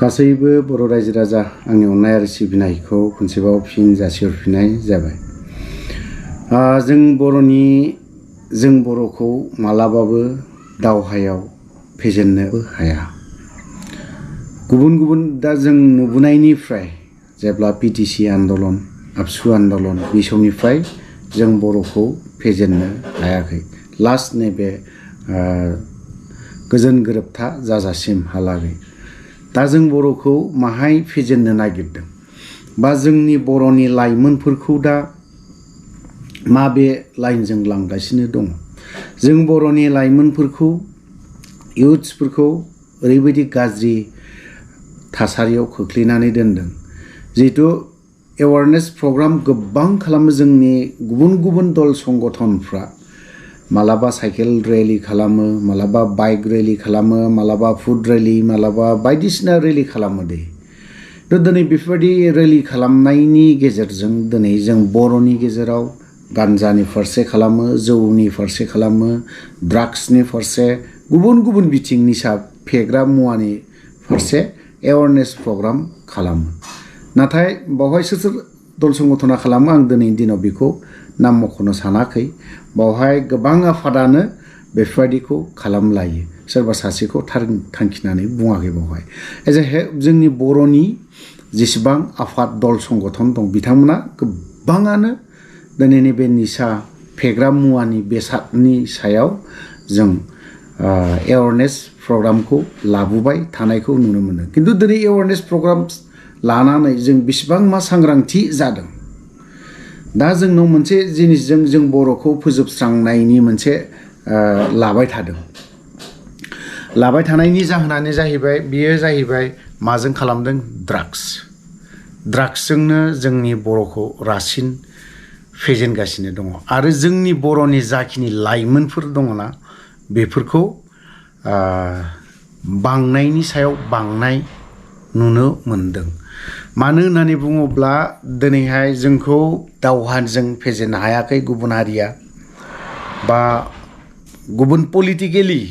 गासैबो बर' रायजो राजा आंनि अननाय आरो सिबिनायखौ खनसेबाव फिन जासिहरफिननाय जाबाय। जों बर'खौ मालाबाबो दावहायाव फेजेननोबो हाया। गुबुन दा जों नुबोनायनिफ्राय जेब्ला पिटिसि आन्दलन आबसु आन्दलन बे समनिफ्राय जों बर'खौ फेजेननो हायाखै। लास्ट नैबे गोजोन गोरोबथा जाजासिमहालागै दा जों बर'खौ माहाय फेजेननो नागिरदों बा जोंनि बर'नि लाइमोनफोरखौ दा माबे लाइनजों लांगासिनो दङ। जों बर'नि लाइमोनफोरखौ इयुथ्सफोरखौ ओरैबायदि गाज्रि थासारियाव खोख्लैनानै दोनदों। जिहेतु एवारनेस प्रग्राम गोबां खालामो जोंनि गुबुन दल संगठनफ्रा। मालाबा साइकेल रेलि खालामो, मालाबा बाइक रेलि खालामो, मालाबा फुड रेलि, मालाबा बायदिसिना रेलि खालामो दे। दिनै बेफोरबायदि रेलि खालामनायनि गेजेरजों दिनै जों बर'नि गेजेराव गान्जानि फारसे खालामो, जौनि फारसे खालामो, ड्राग्सनि फारसे गुबुन बिथिं निसा फेग्रा मुवानि फारसे एवारनेस प्रग्राम खालामो। नाथाय बावहाय सोर दल संगठना खालामो आं दिनैनि दिनाव बेखौ नाम मख'नो सानाखै। बावहाय गोबां आफादानो बेफोरबायदिखौ खालामलायो। सोरबा सासेखौ थांखिनानै बुङाखै बावहाय। जोंनि बर'नि जेसेबां आफाद दल संगठन दं बिथांमोना गोबाङानो दिनैनि बे निसा फेग्रा मुवानि बेसादनि सायाव जों एवारनेस प्रग्रामखौ लाबोबाय थानायखौ नुनो मोनो। खिन्थु दिनै एवारनेस प्रग्राम लानानै जों बेसेबां मा सांग्रांथि जादों। दा जोंनाव मोनसे जिनिसजों जों बर'खौ फोजोबस्रांनायनि मोनसे लाबाय थादों। लाबाय थानायनि जाहोनानो जाहैबाय बेयो जाहैबाय माजों खालामदों? ड्राग्सजोंनो जोंनि बर'खौ रासिन फेजेनगासिनो दङ। आरो जोंनि बर'नि जाखिनि लाइमोनफोर दङना बेफोरखौ बांनायनि सायाव बांनाय नुनो मोनदों। मानो होननानै बुङोब्ला दिनैहाय जोंखौ दावहाजों फेजेननो हायाखै गुबुन हारिया बा गुबुन पलिटिकेलि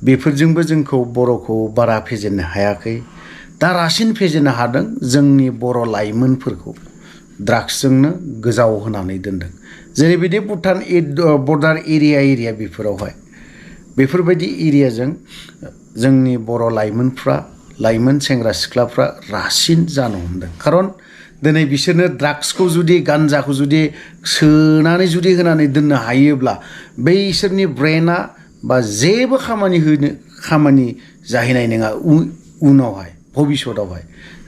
बेफोरजोंबो जोंखौ बर'खौ बारा फेजेननो हायाखै। दा रासिन फेजेननो हादों जोंनि बर' लाइमोनफोरखौ ड्राग्सजोंनो गोजाव होनानै दोनदों। जेरैबायदि भुटान बर्डार एरिया बेफोरावहाय बेफोरबायदि एरियाजों जोंनि बर' लाइमोन सेंग्रा सिख्लाफ्रा रासिन जानो हमदों। खारन दिनै बिसोरनो ड्राग्सखौ जुदि गान्जाखौ जुदि सोनानै जुदि होनानै दोननो हायोब्ला बैसोरनि ब्रेना बा जेबो खामानि जाहैनाय नङा उनावहाय भबिष्यतआवहाय।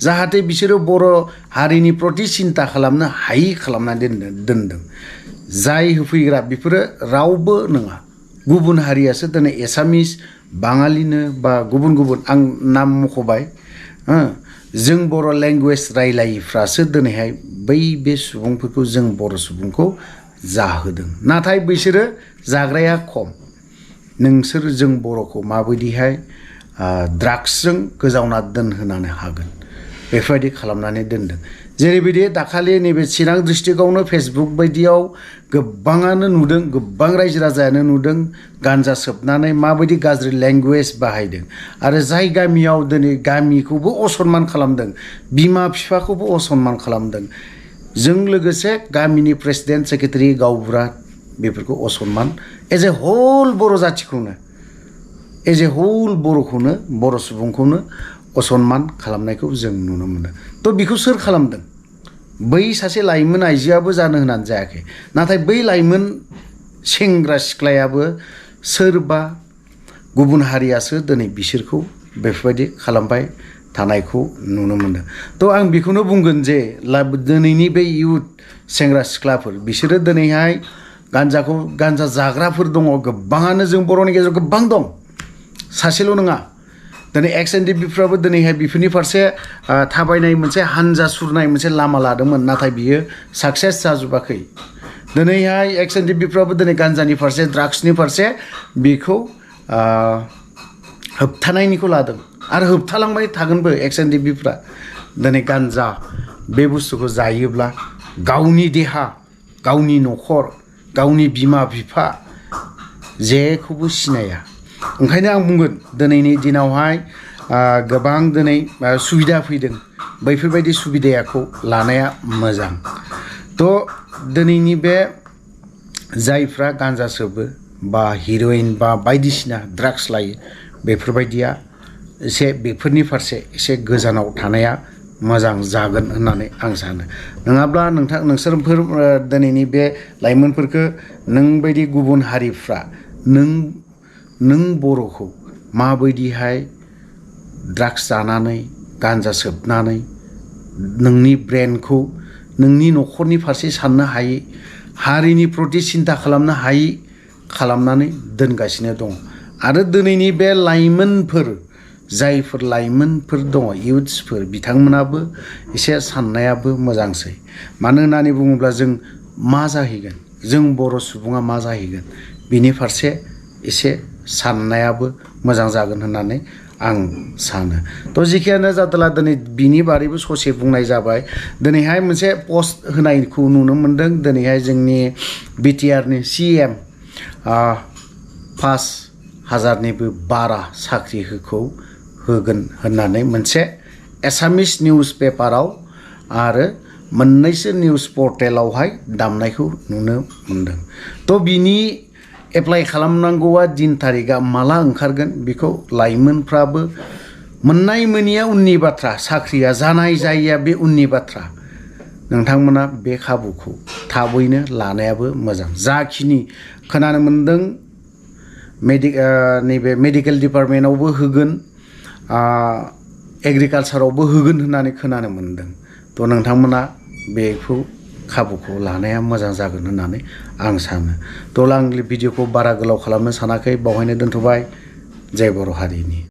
जाहाथे बिसोरो बर' हारिनि प्रति सिन्ता खालामनो हायि खालामनानै दोनदों। जाय होफैग्रा बेफोरो रावबो नङा गुबुन हारियासो दिनै एसामिस बाङालिनो बा गुबुन आं नाम मख'बाय। जों बर' लेंगुवेज रायलायिफ्रासो दिनैहाय बे सुबुंफोरखौ जों बर' सुबुंखौ जाहोदों। नाथाय बैसोरो जाग्राया खम। नोंसोर जों बर'खौ माबायदिहाय ड्राग्सजों गोजावना दोनहोनो हागोन बेफोरबायदि खालामनानै दोनदों। जेरैबायदि दाखालि नैबे चिरां डिस्ट्रिक्टआवनो फेसबुक बायदियाव गोबाङानो नुदों, गोबां रायजो राजायानो नुदों गान्जा सोबनानै माबायदि गाज्रि लेंगुवेज बाहायदों। आरो जाय गामियाव दिनै गामिखौबो असनमान खालामदों, बिमा बिफाखौबो असनमान खालामदों, जों लोगोसे गामिनि प्रेसिडेन्ट सेक्रेटारि गावबुरा बेफोरखौ असनमान एज ए हल बर' जाथिखौनो बर' सुबुंखौनो असनमान खालामनायखौ जों नुनो मोनो। थ' बेखौ सोर खालामदों? बै सासे लाइमोन आइजोआबो जानो होनानै जायाखै। नाथाय बै लाइमोन सेंग्रा सिख्लायाबो सोरबा गुबुन हारियासो दिनै बिसोरखौ बेफोरबायदि खालामबाय थानायखौ नुनो मोनो। थ' आं बेखौनो बुंगोन जे दिनैनि बे इयुथ सेंग्रा सिख्लाफोर बिसोरो दिनैहाय गान्जा जाग्राफोर दङ गोबाङानो। जों बर'नि गेजेराव गोबां दं, सासेल' नङा। दिनै XNDP-फ्राबो दिनैहाय बेफोरनि फारसे थाबायनाय मोनसे हानजा सुरनाय मोनसे लामा लादोंमोन। नाथाय बियो साक्सेस जाजोबाखै। दिनैहाय XNDP-फ्राबो दिनै गान्जानि फारसे ड्राग्सनि फारसे बेखौ होबथानायनिखौ लादों आरो होबथालांबाय थागोनबो। XNDP-फ्रा दिनै गान्जा बे बुस्थुखौ जायोब्ला गावनि देहा, गावनि न'खर, गावनि बिमा बिफा जेखौबो सिनाया। ओंखायनो आं बुंगोन दिनैनि दिनावहाय गोबां दिनै सुबिदा फैदों बैफोरबायदि सुबिदाखौ लानाया मोजां थ' दिनैनि बे जायफ्रा गान्जा सोबो बा हिर'इन बा बायदिसिना ड्राग्स लायो बेफोरबायदिया एसे बेफोरनि फारसे एसे गोजानाव थानाया मोजां जागोन होननानै आं सानो नङाब्ला नोंसोरफोर दिनैनि बे लाइमोनफोरखौ नोंबायदि गुबुन हारिफ्रा नों बर'खौ माबायदिहाय ड्राग्स जानानै गान्जा सोबनानै नोंनि ब्रेनखौ नोंनि न'खरनि फारसे साननो हायै हारिनि प्रति सिन्ता खालामनो हायै खालामनानै दोनगासिनो दङ आरो दिनैनि बे लाइमोनफोर जायफोर लाइमोनफोर दङ इयुथ्सफोर बिथांमोनाबो एसे साननायाबो मोजांसै मानो होननानै बुङोब्ला जों मा जाहैगोन जों बर' सुबुङा मा जाहैगोन बिनि फारसे एसे साननायाबो मोजां जागोन होननानै आं सानो थ' जेखियानो जादोला दिनै बिनि बारैबो ससे बुंनाय जाबाय दिनैहाय मोनसे पस्ट होनायखौ नुनो मोनदों दिनैहाय जोंनि बिटिआरनि CM 5,000निबो बारा साख्रिखौ होगोन होननानै मोनसे एसामिस निउस पेपाराव आरो मोननैसो निउस पर्टेलावहाय दामनायखौ नुनो मोनदों थ' बिनि एप्लाइ खालामनांगौआ दिन थारिखआ माला ओंखारगोन बेखौ लाइमोनफ्राबो मोननाय मोनिया उननि बाथ्रा साख्रिया जानाय जायिया बे उननि बाथ्रा नोंथांमोना बे खाबुखौ थाबैनो लानायाबो मोजां जाखिनि खोनानो मोनदों नैबे मेडिकेल डिपार्टमेन्टआवबो होगोन एग्रिकालसारावबो होगोन होननानै खोनानो मोनदों थ' नोंथांमोना बेखौ खाबुखौ लानाया मोजां जागोन होननानै आं सानो थ' आं भिडिअखौ बारा गोलाव खालामनो सानाखै बावहायनो दोनथ'बाय जय बर' हारिनि